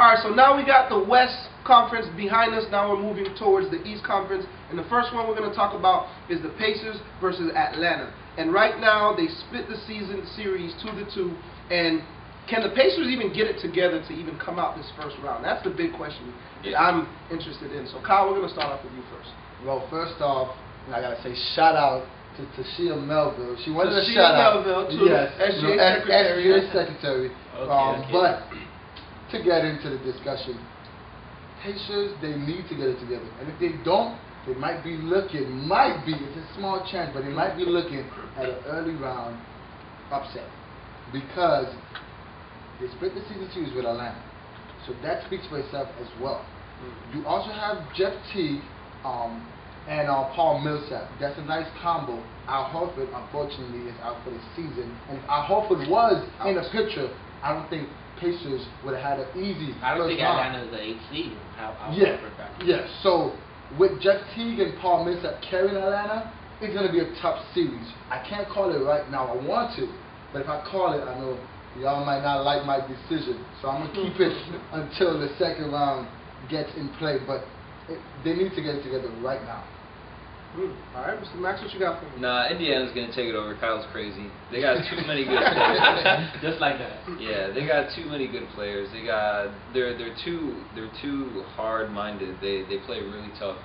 Alright, so now we got the West Conference behind us. Now we're moving towards the East Conference. And the first one we're going to talk about is the Pacers versus Atlanta. And right now they split the series 2-2. And can the Pacers even get it together to even come out this first round? That's the big question that I'm interested in. So Kyle, we're going to start off with you first. Well, first off, I got to say shout out to Tashia Melville. She wanted a shout out. Melville, yes, SGA secretary. Okay. But to get into the discussion, Pacers, they need to get it together. And if they don't, they might be looking, it's a small chance, but they might be looking at an early round upset. Because they split the season series with Atlanta. So that speaks for itself as well. You also have Jeff Teague and Paul Millsap. That's a nice combo. Al Horford, unfortunately, is out for the season. And if Al Horford was in the picture, I don't think Pacers would have had an easy I don't think round. Atlanta's the 8th seed. Yeah. So with Jeff Teague and Paul Millsap carrying Atlanta, it's going to be a tough series. I can't call it right now. I want to, but if I call it, I know y'all might not like my decision. So I'm going to keep it until the second round gets in play. But they need to get it together right now. All right, Mr. Max, what you got for me? Nah, Indiana's gonna take it over. Kyle's crazy. They got too many good players. Just like that. Yeah, they got too many good players. They're too hard-minded. They play really tough.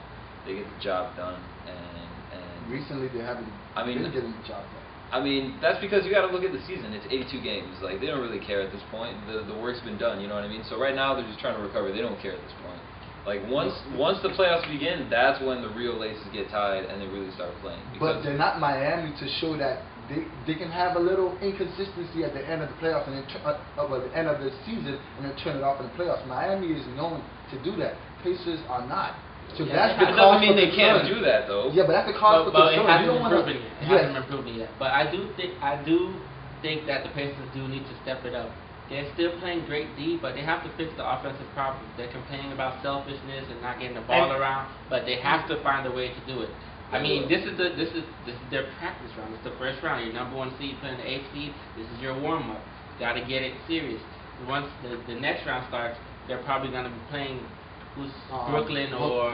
They get the job done. And recently they haven't been getting the job done. I mean, that's because you got to look at the season. It's 82 games. Like, they don't really care at this point. The work's been done. You know what I mean? So right now they're just trying to recover. They don't care at this point. Like, once the playoffs begin, that's when the real laces get tied and they really start playing. But they're not Miami to show that they can have a little inconsistency at the end of the playoffs and then at the end of the season and then turn it off in the playoffs. Miami is known to do that. Pacers are not. So that's the that doesn't mean they can't do that though. Yeah, but that's the cause for concern. It hasn't been proven yet. But I do think that the Pacers do need to step it up. They're still playing great D, but they have to fix the offensive problems. They're complaining about selfishness and not getting the ball around, but they have to find a way to do it. I mean, this is their practice round. It's the first round. Your number 1 seed playing the 8th seed. This is your warm up. Got to get it serious. Once the next round starts, they're probably going to be playing Brooklyn or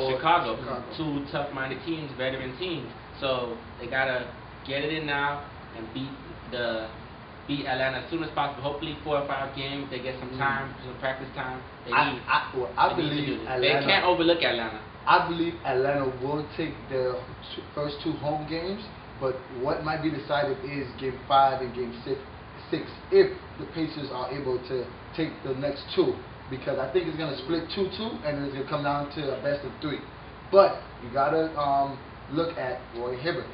Chicago. Two tough-minded teams, veteran teams. So they got to get it in now and beat Atlanta as soon as possible. Hopefully 4 or 5 games. They get some time, some practice time. I believe Atlanta. They can't overlook Atlanta. I believe Atlanta will take their first 2 home games, but what might be decided is Game 5 and Game 6 if the Pacers are able to take the next 2, because I think it's going to split 2-2 and it's going to come down to a best of 3. But you got to look at Roy Hibbert.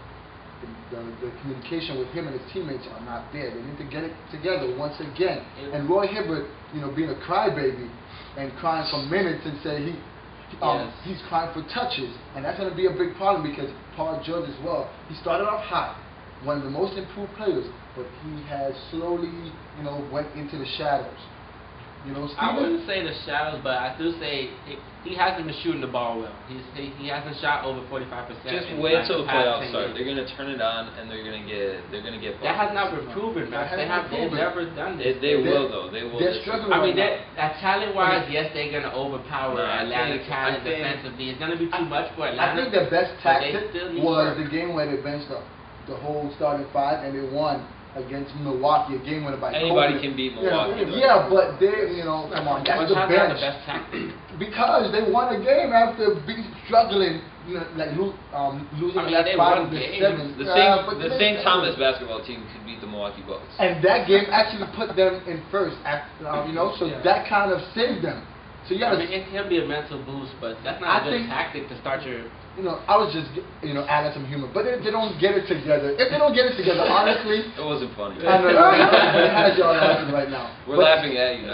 The communication with him and his teammates are not there. They need to get it together once again. And Roy Hibbert, being a crybaby and crying for minutes and say he's crying for touches, and that's going to be a big problem because Paul George as well. He started off hot, one of the most improved players, but he has slowly, went into the shadows. I wouldn't say the shadows, but I do say he hasn't been shooting the ball well. He hasn't shot over 45%. Just wait till the playoffs start. They're gonna turn it on and they're gonna get buckets. That has not been proven, man. They've never done this. They will though. They will. They're struggling. I mean, talent-wise, yes, they're gonna overpower Atlanta talent defensively. It's gonna be too much for Atlanta. I think the best tactic was the game where they benched the whole starting 5 and they won against Milwaukee, a game winner by anybody can beat Milwaukee. Yeah, but they, come on, that's the bench. The best tactic? Because they won a game after struggling, like losing the last 5 of the 7. The St. Thomas basketball team could beat the Milwaukee Bucks. And that game actually put them in first, so that kind of saved them. So I mean, it can be a mental boost, but that's not a good tactic to start your. I was just, adding some humor, but they don't get it together. If they don't get it together, honestly, it wasn't funny. I know, it has y'all laughing right now. We're laughing at you.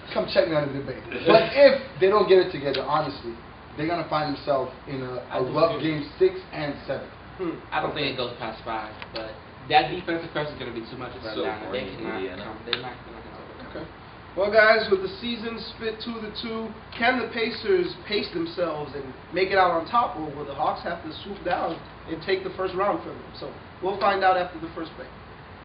Come check me on the debate. But if they don't get it together, honestly, they're gonna find themselves in a rough game 6 and 7. I don't think it goes past 5, but that defensive pressure is gonna be too much for Atlanta. They're not gonna overcome. Okay. Well, guys, with the season split 2-2, can the Pacers pace themselves and make it out on top, or will the Hawks have to swoop down and take the first round from them? So we'll find out after the first break.